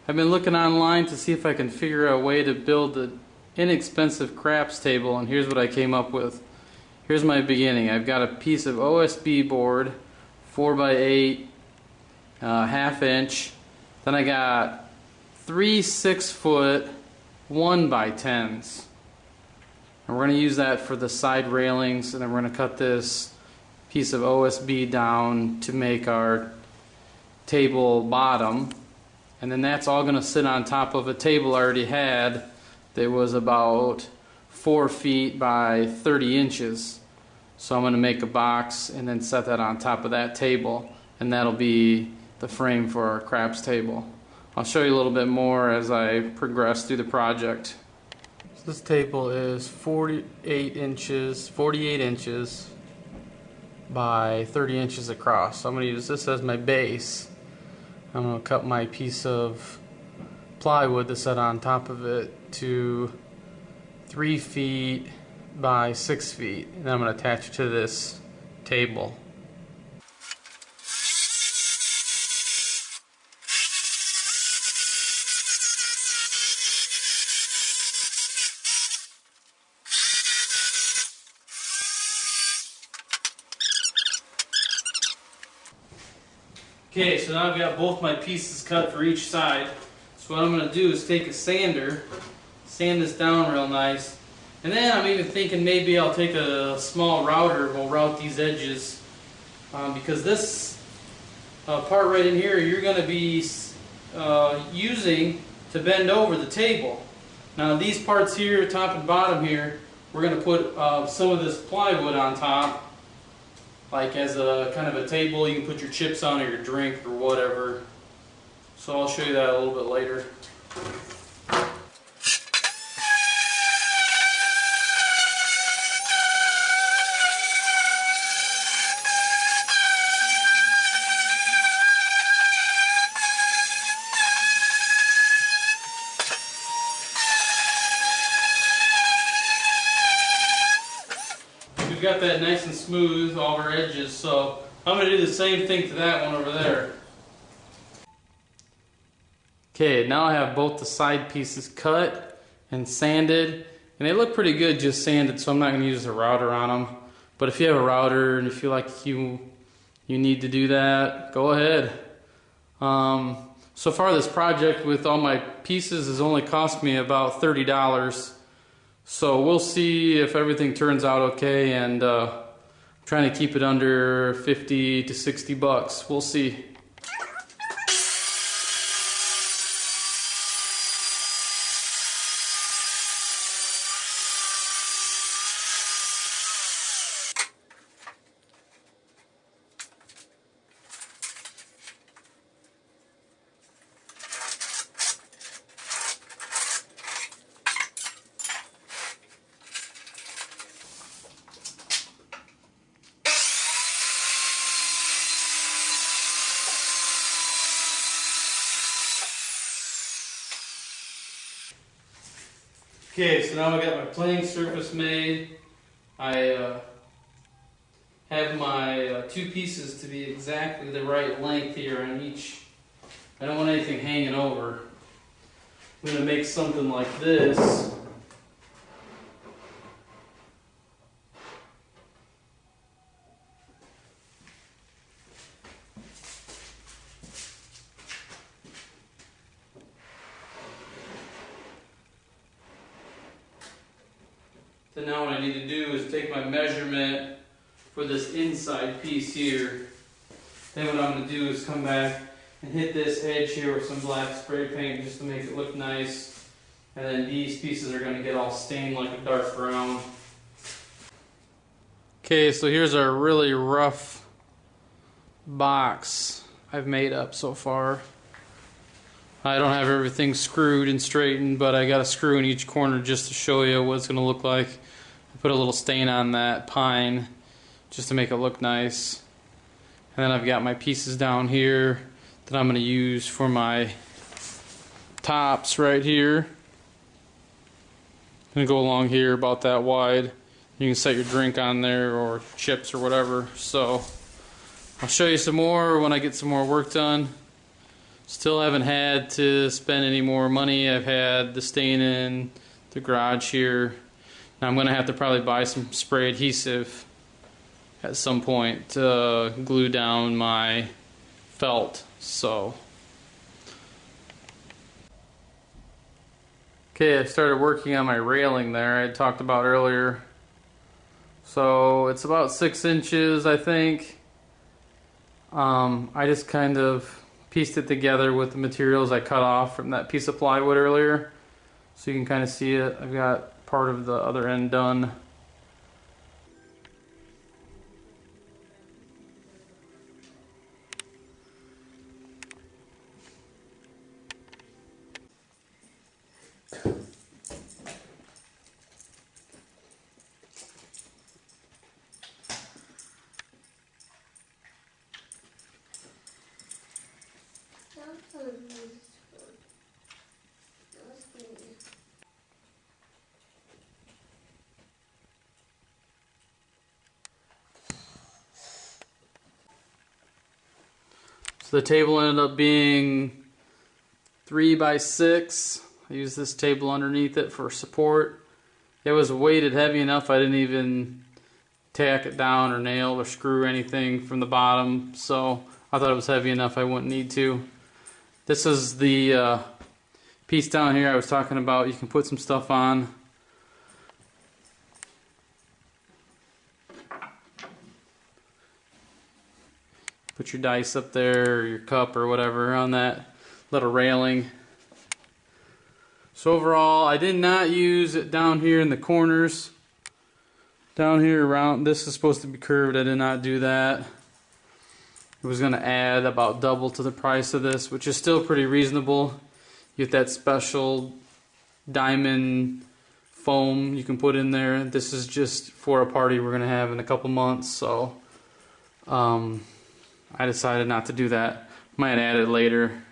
I've been looking online to see if I can figure out a way to build an inexpensive craps table, and here's what I came up with. Here's my beginning. I've got a piece of OSB board, 4x8, ½ inch. Then I got 3 6-foot 1x10s. And we're going to use that for the side railings, and then we're going to cut this piece of OSB down to make our table bottom. And then that's all going to sit on top of a table I already had that was about 4 feet by 30 inches. So I'm going to make a box and then set that on top of that table, and that'll be the frame for our craps table. I'll show you a little bit more as I progress through the project. So this table is 48 inches by 30 inches across. So I'm going to use this as my base. I'm going to cut my piece of plywood to set on top of it to 3 feet by 6 feet, and then I'm going to attach it to this table. Okay, so now I've got both my pieces cut for each side. So what I'm going to do is take a sander, sand this down real nice, and then I'm even thinking maybe I'll take a small router and we'll route these edges, because this part right in here you're going to be using to bend over the table. Now these parts here, top and bottom here, we're going to put some of this plywood on top, like as a kind of a table you can put your chips on or your drink or whatever. So I'll show you that a little bit later. We've got that nice and smooth, all our edges, so I'm going to do the same thing to that one over there. Okay, now I have both the side pieces cut and sanded, and they look pretty good just sanded, so I'm not going to use a router on them. But if you have a router and you feel like you need to do that, go ahead. So far this project with all my pieces has only cost me about $30. So we'll see if everything turns out okay, and I'm trying to keep it under 50 to 60 bucks. We'll see. Okay, so now I got my playing surface made. I have my 2 pieces to be exactly the right length here on each. I don't want anything hanging over. I'm going to make something like this. So now what I need to do is take my measurement for this inside piece here. Then what I'm going to do is come back and hit this edge here with some black spray paint just to make it look nice. And then these pieces are going to get all stained like a dark brown. Okay, so here's our really rough box I've made up so far. I don't have everything screwed and straightened, but I got a screw in each corner just to show you what it's going to look like. I put a little stain on that pine just to make it look nice. And then I've got my pieces down here that I'm going to use for my tops right here. I'm going to go along here about that wide. You can set your drink on there or chips or whatever. So I'll show you some more when I get some more work done. Still haven't had to spend any more money. I've had the stain in the garage here. Now I'm going to have to probably buy some spray adhesive at some point to glue down my felt. So, okay, I started working on my railing there I talked about earlier. So it's about 6 inches, I think. I just kind of pieced it together with the materials I cut off from that piece of plywood earlier, so you can kind of see it. I've got part of the other end done. So the table ended up being 3 by 6. I used this table underneath it for support. It was weighted heavy enough I didn't even tack it down or nail or screw anything from the bottom, so I thought it was heavy enough I wouldn't need to. This is the piece down here I was talking about. You can put some stuff on. Put your dice up there, or your cup or whatever on that little railing. So overall, I did not use it down here in the corners. Down here around, this is supposed to be curved. I did not do that. It was going to add about double to the price of this, which is still pretty reasonable. You get that special diamond foam you can put in there. This is just for a party we're going to have in a couple months, so I decided not to do that. Might add it later.